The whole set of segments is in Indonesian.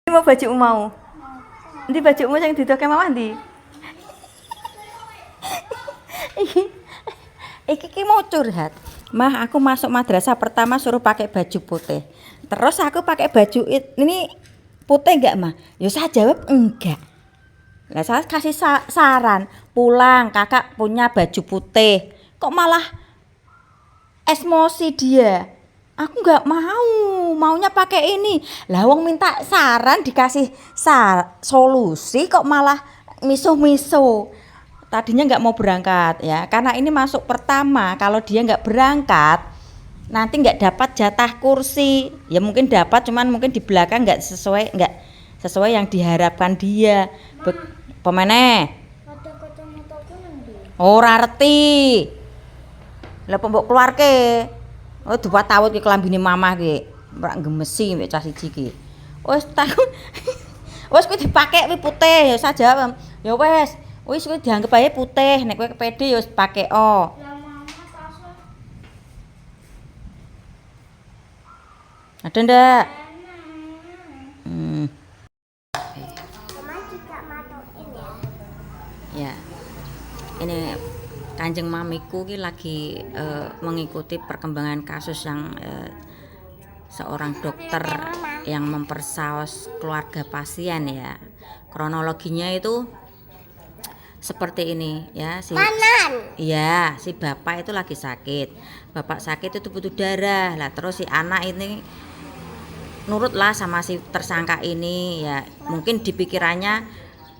Mau bajumu mau? Ndi bajumu sing didoke mama ndi? Iki iki mau curhat. Mah, aku masuk madrasah pertama suruh pakai baju putih. Terus aku pakai baju ini putih enggak, Mah? Ya saya jawab enggak. Lah saya kasih saran, pulang kakak punya baju putih. Kok malah emosi dia? Aku nggak mau, maunya pakai ini. Lah wong minta saran dikasih solusi kok malah miso-miso. Tadinya nggak mau berangkat ya, karena ini masuk pertama. Kalau dia nggak berangkat, nanti nggak dapat jatah kursi. Ya mungkin dapat, cuman mungkin di belakang nggak sesuai yang diharapkan dia. Pemene? Ada kacamataku nanti. Ora reti. Lah pembok keluarke. Oh dupat tawut ki klambine mamah ki. Ora gemesi mek cah siji ki. Wis tak. Wis kuwi dipake kuwi putih ya saja. Ya wis kuwi dianggep ae putih. Nek kowe pede ya wis pake Lah mama tasnya Ada ndak? enak. Mama juga matokin ya. Ya. Ini Kanjeng mamiku ki lagi mengikuti perkembangan kasus yang seorang dokter yang mempersaos keluarga pasien ya. Kronologinya itu seperti ini ya, si bapak itu lagi sakit. Bapak sakit itu butuh darah. Lah terus si anak ini nurutlah sama si tersangka ini ya. Mungkin dipikirannya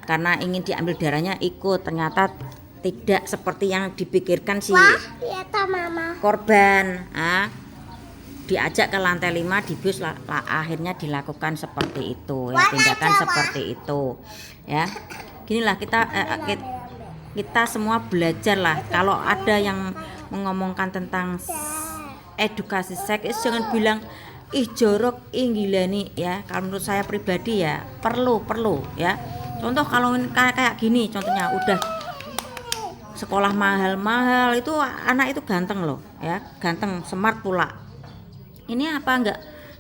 karena ingin diambil darahnya ikut, ternyata tidak seperti yang dipikirkan si Mama. korban. Diajak ke lantai 5 di bus akhirnya dilakukan seperti itu ya, tindakan seperti itu ya. Ginilah kita semua belajar lah. Kalau ada yang mengomongkan tentang edukasi seks, jangan bilang ih jorok, ih gila nih ya. Kalau menurut saya pribadi ya perlu ya. Contoh kalau kayak gini contohnya, udah sekolah mahal-mahal itu anak itu ganteng loh ya, ganteng, smart pula. Ini apa enggak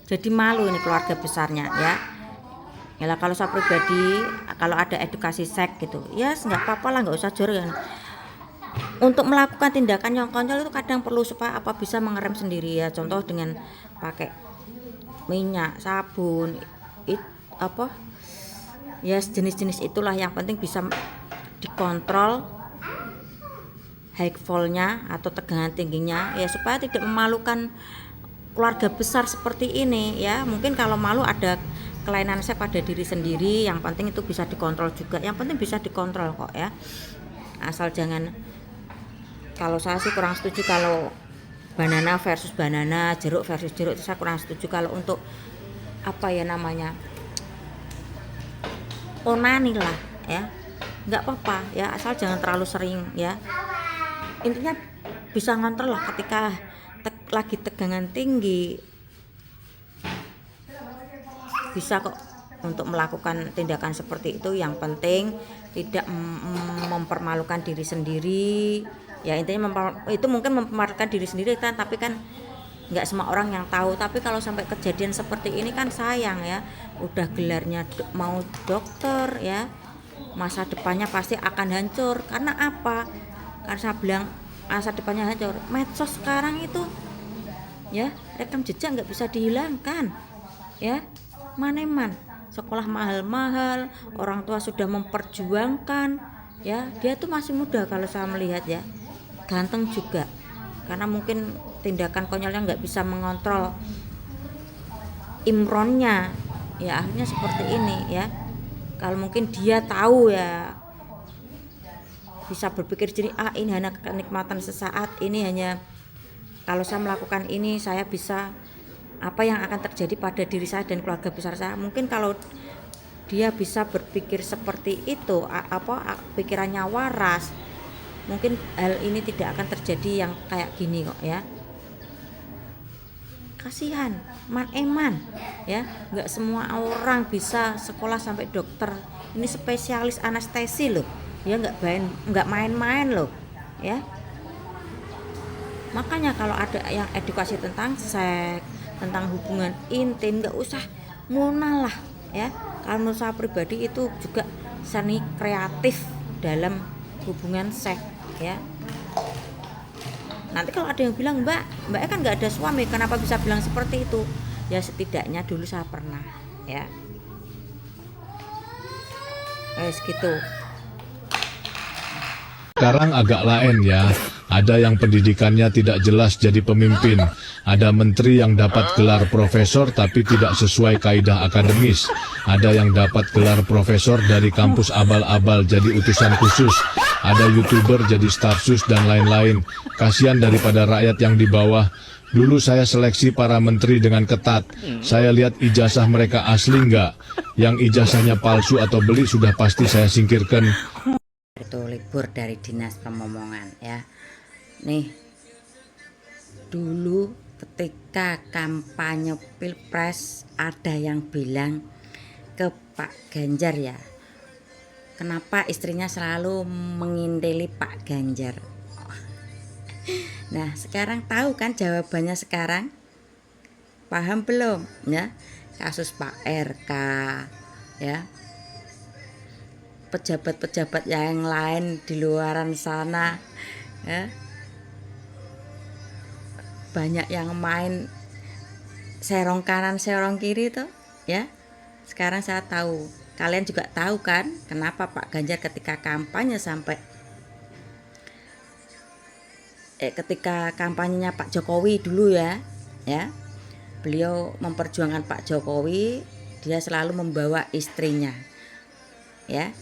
jadi malu ini keluarga besarnya ya. Ya kalau saya pribadi kalau ada edukasi seks gitu ya enggak apa-apa lah, enggak usah jorok. Untuk melakukan tindakan yang konyol itu kadang perlu supaya apa bisa mengerem sendiri ya. Contoh dengan pakai minyak, sabun, apa ya jenis-jenis itulah, yang penting bisa dikontrol high voltnya atau tegangan tingginya ya, supaya tidak memalukan keluarga besar seperti ini ya. Mungkin kalau malu ada kelainan seks pada diri sendiri, yang penting itu bisa dikontrol juga. Yang penting bisa dikontrol kok ya, asal jangan. Kalau saya sih kurang setuju kalau banana versus banana, jeruk versus jeruk, itu saya kurang setuju. Kalau untuk apa ya namanya, onani lah ya, nggak apa-apa ya, asal jangan terlalu sering ya. Intinya bisa ngontrol lah ketika lagi tegangan tinggi, bisa kok untuk melakukan tindakan seperti itu. Yang penting tidak mempermalukan diri sendiri ya. Intinya itu mungkin mempermalukan diri sendiri kan, tapi kan nggak semua orang yang tahu. Tapi kalau sampai kejadian seperti ini kan sayang ya, udah gelarnya mau dokter ya, masa depannya pasti akan hancur. Karena apa? Karena saya bilang masa depannya hancur, medsos sekarang itu ya, rekam jejak nggak bisa dihilangkan ya. Maneman sekolah mahal-mahal, orang tua sudah memperjuangkan ya, dia tuh masih muda kalau saya melihat ya, ganteng juga, karena mungkin tindakan konyolnya nggak bisa mengontrol imronnya ya, akhirnya seperti ini ya. Kalau mungkin dia tahu ya, bisa berpikir jadi ini hanya kenikmatan sesaat, ini hanya kalau saya melakukan ini saya bisa, apa yang akan terjadi pada diri saya dan keluarga besar saya. Mungkin kalau dia bisa berpikir seperti itu, pikirannya waras, mungkin hal ini tidak akan terjadi yang kayak gini kok ya. Kasihan eman ya, nggak semua orang bisa sekolah sampai dokter. Ini spesialis anestesi loh ya, nggak main-main loh ya. Makanya kalau ada yang edukasi tentang seks, tentang hubungan intim, nggak usah munah lah ya. Kalau menurut saya pribadi itu juga seni kreatif dalam hubungan seks, ya. Nanti kalau ada yang bilang, mbak kan nggak ada suami, kenapa bisa bilang seperti itu? Ya setidaknya dulu saya pernah, ya. Gitu. Sekarang agak lain ya, ada yang pendidikannya tidak jelas jadi pemimpin, ada menteri yang dapat gelar profesor tapi tidak sesuai kaidah akademis, ada yang dapat gelar profesor dari kampus abal-abal jadi utusan khusus, ada youtuber jadi stafsus dan lain-lain. Kasihan daripada rakyat yang di bawah. Dulu saya seleksi para menteri dengan ketat, saya lihat ijazah mereka asli enggak, yang ijazahnya palsu atau beli sudah pasti saya singkirkan. Itu libur dari dinas pemomongan, ya. Nih, dulu ketika kampanye pilpres ada yang bilang ke Pak Ganjar, ya, kenapa istrinya selalu mengintili Pak Ganjar. Nah sekarang tahu kan jawabannya sekarang, paham belum, ya? Kasus Pak RK, ya, pejabat-pejabat yang lain di luaran sana, ya, banyak yang main serong kanan serong kiri tuh, ya. Sekarang saya tahu, kalian juga tahu kan kenapa Pak Ganjar ketika kampanye sampai ketika kampanyenya Pak Jokowi dulu, ya, beliau memperjuangkan Pak Jokowi, dia selalu membawa istrinya, ya.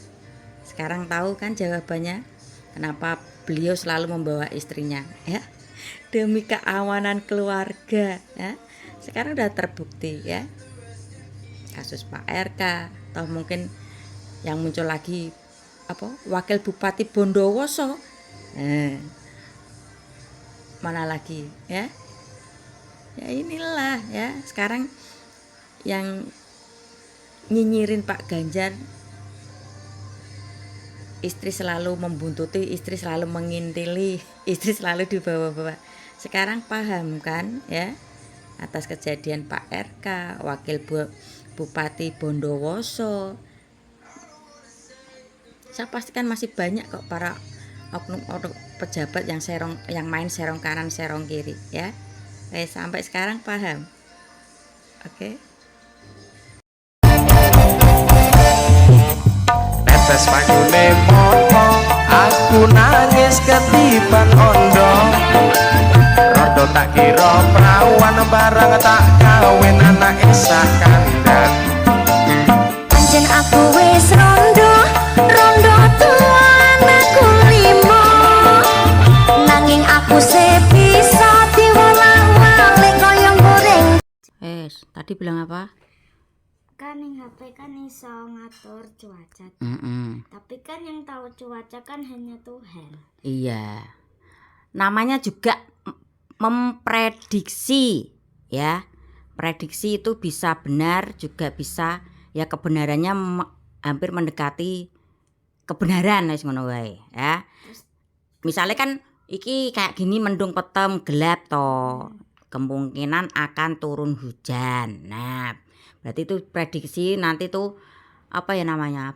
Sekarang tahu kan jawabannya kenapa beliau selalu membawa istrinya, ya, demi keamanan keluarga, ya. Sekarang udah terbukti, ya, kasus Pak RK, atau mungkin yang muncul lagi wakil bupati Bondowoso, mana lagi, ya. Ya inilah, ya, sekarang yang nyinyirin Pak Ganjar, istri selalu membuntuti, istri selalu mengintili, istri selalu dibawa-bawa. Sekarang paham kan, ya, atas kejadian Pak RK, wakil bupati Bondowoso. Saya pastikan masih banyak kok para oknum pejabat yang main serong kanan serong kiri, ya. Sampai sekarang paham, oke? Netes panyune momo, aku nangis ketiban ondo. Rodo tak kira perawan barang tak kawin anak sak kandang. Pancen aku wis rondo tuan aku limo. Nanging aku bisa diwolang-walik koyo goreng. Tadi bilang apa? Kan yang HP kan iso ngatur cuaca. Tapi kan yang tahu cuaca kan hanya Tuhan. Iya. Namanya juga memprediksi, ya. Prediksi itu bisa benar juga bisa, ya, kebenarannya hampir mendekati kebenaran, wis ngono wae, ya. Misalnya kan iki kayak gini mendung petem gelap toh, kemungkinan akan turun hujan. Nah, berarti itu prediksi nanti tuh apa ya namanya?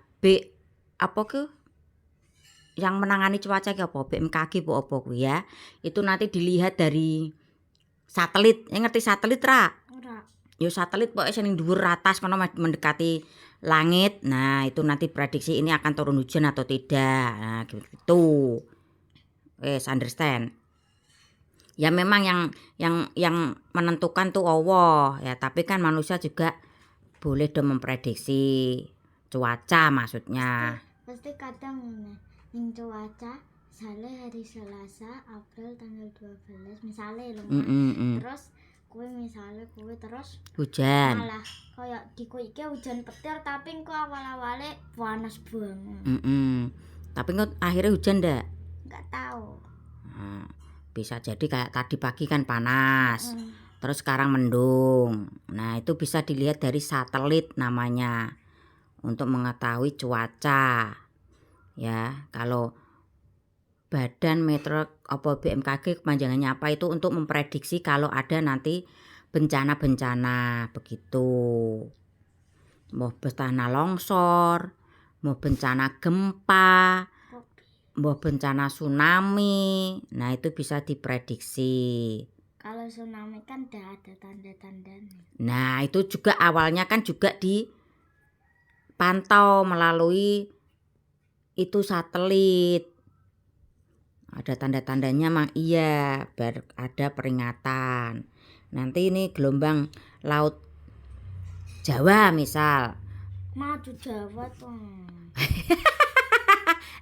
Yang menangani cuaca ki apa? BMKG apa kuwi, ya. Itu nanti dilihat dari satelit. Ngerti satelit ra? Ora. Yo satelit pokoke sing dhuwur atas kono mendekati langit. Nah, itu nanti prediksi ini akan turun hujan atau tidak. Nah, gitu. Understand. Ya memang yang menentukan tuh Allah, ya, tapi kan manusia juga boleh dong memprediksi cuaca maksudnya. Pasti kadang ning cuaca misalnya hari Selasa April tanggal 12 misalnya lho. Terus kue terus hujan. malah kayak di kue iki hujan petir tapi kok awal-awalnya panas banget. Tapi kok akhirnya hujan ndak? Nggak tahu. Bisa jadi kayak tadi pagi kan panas, terus sekarang mendung. Nah itu bisa dilihat dari satelit namanya untuk mengetahui cuaca, ya. Kalau Badan BMKG kepanjangannya apa itu untuk memprediksi kalau ada nanti bencana-bencana begitu. Mbah bencana longsor, mbah bencana gempa, mbah bencana tsunami. Nah, itu bisa diprediksi. Kalau tsunami kan udah ada tanda-tandanya. Nah, itu juga awalnya kan juga dipantau melalui itu satelit. Ada tanda-tandanya mang iya, ada peringatan. Nanti ini gelombang laut Jawa misal. Maju Jawa tuh.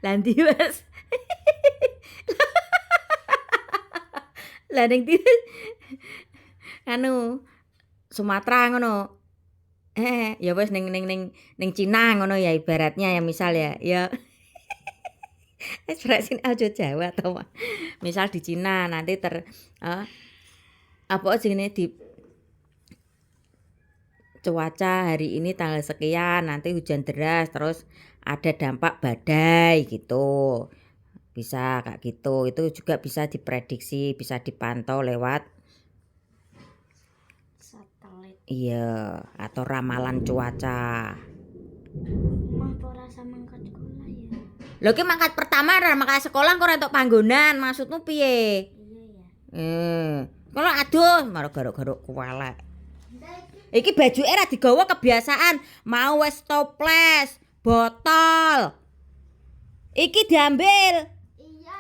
Lanti Mas. Lah ning anu Sumatera ngono. Ya wis ning Cina ngono ya ibaratnya ya misal ya. Ya ekspresi aja Jawa to. Misal di Cina nanti apa jenenge di cuaca hari ini tanggal sekian nanti hujan deras terus ada dampak badai gitu. Bisa kayak gitu. Itu juga bisa diprediksi, bisa dipantau lewat Satelit. iya, atau ramalan cuaca. Mah ora mangkat sekolah ya. Lho ki mangkat pertama ora mangkat sekolah kok ora entuk panggonan, maksudmu piye? Iya ya. Kalau aduh, marang garuk-garuk kuwelek. Iki bajuke ora digawa kebiasaan, mau wis toples, botol. Iki diambil. Iya.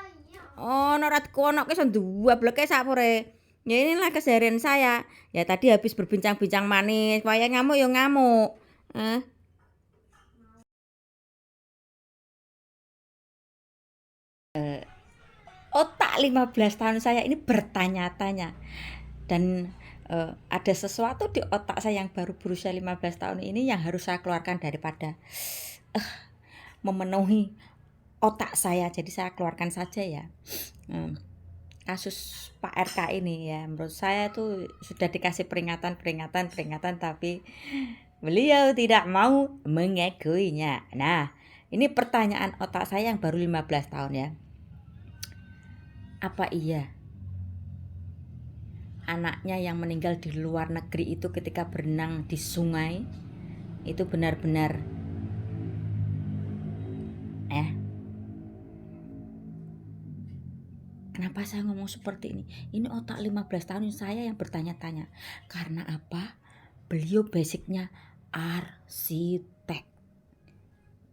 Oh, ora dikonoke iso duwableke sapure. Ya inilah keseharian saya. Ya tadi habis berbincang-bincang manis, wayah ngamuk ya ngamuk. Otak 15 tahun saya ini bertanya-tanya. Dan ada sesuatu di otak saya yang baru berusia 15 tahun ini yang harus saya keluarkan daripada memenuhi otak saya. Jadi saya keluarkan saja ya. Kasus Pak RK ini ya, menurut saya tuh sudah dikasih peringatan tapi beliau tidak mau mengakuinya. Nah, ini pertanyaan otak saya yang baru 15 tahun ya. Apa iya anaknya yang meninggal di luar negeri itu ketika berenang di sungai itu benar-benar kenapa saya ngomong seperti ini? Ini otak 15 tahun saya yang bertanya-tanya. Karena apa? Beliau basicnya arsitek.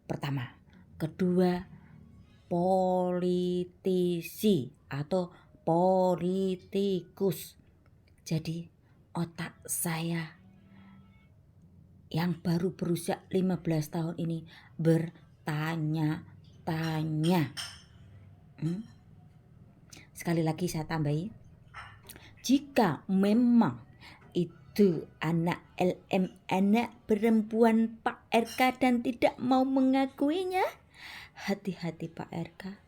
Pertama. Kedua, politisi atau politikus. Jadi otak saya yang baru berusia 15 tahun ini bertanya-tanya. Sekali lagi saya tambahi, jika memang itu anak LM, anak perempuan Pak RK dan tidak mau mengakuinya, hati-hati Pak RK.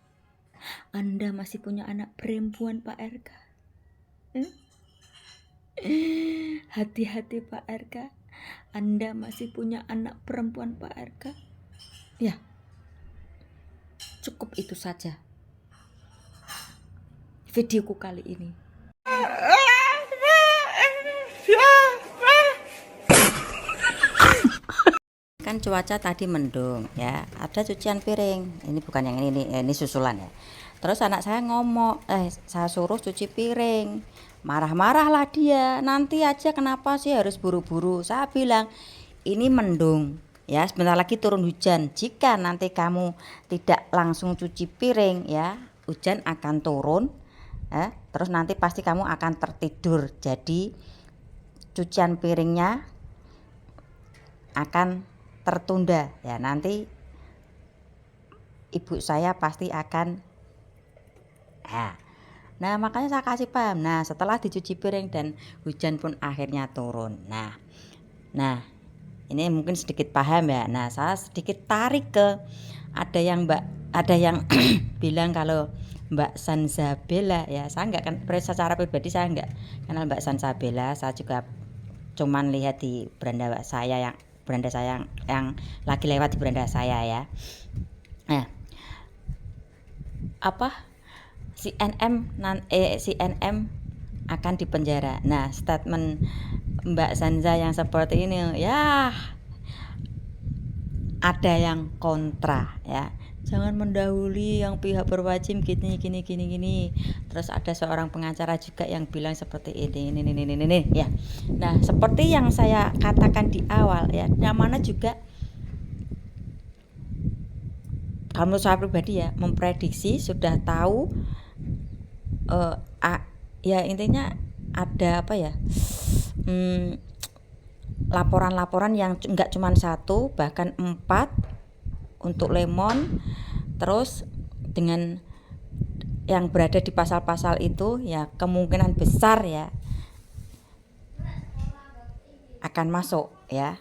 Anda masih punya anak perempuan Pak RK. Hati-hati Pak RK. Anda masih punya anak perempuan Pak RK. Ya, cukup itu saja videoku kali ini. Kan cuaca tadi mendung ya, ada cucian piring. Ini bukan yang ini susulan ya. Terus anak saya ngomong, saya suruh cuci piring. Marah-marahlah dia. Nanti aja kenapa sih harus buru-buru? Saya bilang, ini mendung. Ya, sebentar lagi turun hujan. Jika nanti kamu tidak langsung cuci piring ya, hujan akan turun. Terus nanti pasti kamu akan tertidur. Jadi cucian piringnya akan tertunda ya, nanti ibu saya pasti akan nah makanya saya kasih paham. Nah setelah dicuci piring dan hujan pun akhirnya turun. Nah ini mungkin sedikit paham ya. Nah saya sedikit tarik ke ada yang bilang kalau Mbak Sansabella ya, saya enggak kan secara pribadi saya enggak kenal Mbak Sansabella. Saya juga cuman lihat di beranda saya yang lagi lewat di beranda saya ya. CNN akan dipenjara. Nah, statement Mbak Sanza yang seperti ini ya ada yang kontra ya. Jangan mendahului yang pihak berwajib gini. Terus ada seorang pengacara juga yang bilang seperti ini ya. Nah, seperti yang saya katakan di awal ya, yang mana juga kalau menurut saya pribadi ya, memprediksi sudah tahu ya intinya ada apa ya, laporan-laporan yang enggak cuma 1 bahkan 4 untuk lemon. Terus dengan yang berada di pasal-pasal itu ya kemungkinan besar ya akan masuk ya.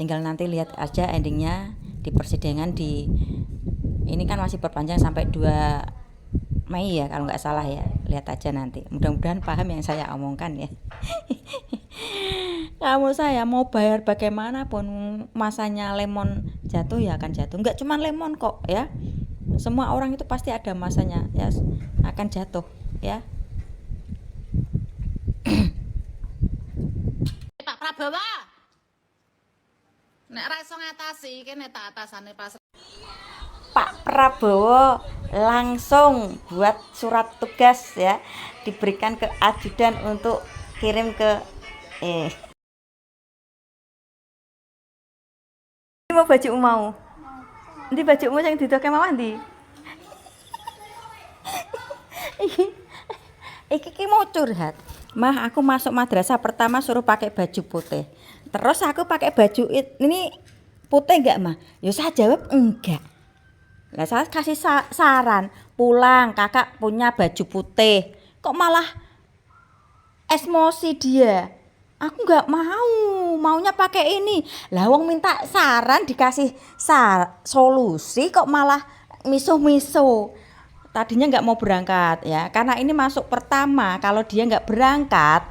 Tinggal nanti lihat aja endingnya di persidangan di ini kan masih perpanjang sampai 2 Mei ya kalau nggak salah ya. Lihat aja nanti. Mudah-mudahan paham yang saya omongkan ya. Kamu saya mau bayar bagaimanapun masanya lemon jatuh ya akan jatuh. Nggak cuma lemon kok ya. Semua orang itu pasti ada masanya ya akan jatuh ya. Pak Prabowo nek ra iso ngatasi kene tak atasane pas Pak Prabowo langsung buat surat tugas ya, diberikan ke ajudan untuk kirim ke Ini mau baju mau. Ndi bajumu sing didoke mawah ndi? Iki mau curhat. Mah, aku masuk madrasah pertama suruh pakai baju putih. Terus aku pakai baju ini putih enggak, Mah? Ya saya jawab enggak. Lah saya kasih saran, pulang kakak punya baju putih. Kok malah emosi dia? Aku nggak maunya pakai ini. Lah wong minta saran dikasih solusi kok malah miso-miso. Tadinya nggak mau berangkat ya, karena ini masuk pertama. Kalau dia nggak berangkat,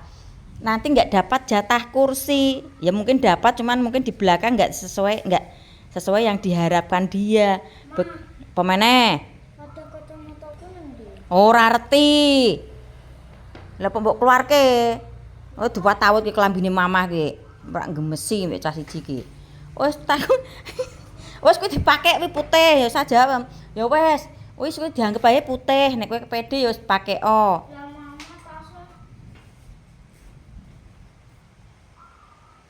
nanti nggak dapat jatah kursi. Ya mungkin dapat, cuman mungkin di belakang nggak sesuai yang diharapkan dia. Pemene? Ora ngerti. Lah pembok keluarke. Oh dupat tawut ki klambine mamah ki. Ora gemesi mek cah siji ki. Wis takon. Wis kuwi dipake kuwi putih ya saja. Ya wis kuwi dianggep ae putih. Nek kowe pede ya wis pake o.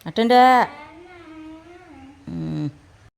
Ada ndak?